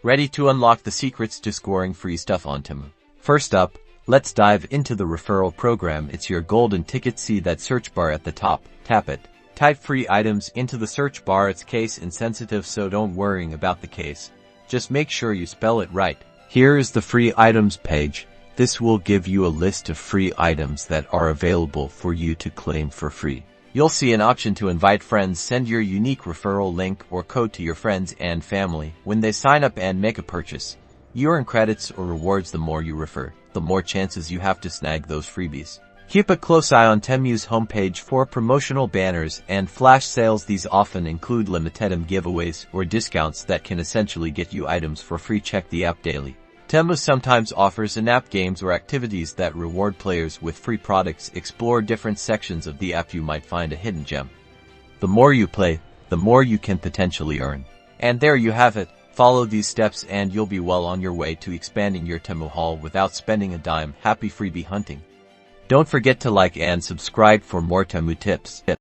Ready to unlock the secrets to scoring free stuff on Temu? First up, let's dive into the referral program. It's your golden ticket. See that search bar at the top, tap it. Type free items into the search bar. It's case insensitive, so don't worry about the case. Just make sure you spell it right. Here is the free items page. This will give you a list of free items that are available for you to claim for free. You'll see an option to invite friends. Send your unique referral link or code to your friends and family. When they sign up and make a purchase, you earn credits or rewards. The more you refer, the more chances you have to snag those freebies. Keep a close eye on Temu's homepage for promotional banners and flash sales. These often include limited time giveaways or discounts that can essentially get you items for free. Check the app daily. Temu sometimes offers in-app games or activities that reward players with free products. Explore different sections of the app. You might find a hidden gem. The more you play, the more you can potentially earn. And there you have it. Follow these steps and you'll be well on your way to expanding your Temu haul without spending a dime. Happy freebie hunting! Don't forget to like and subscribe for more Temu tips.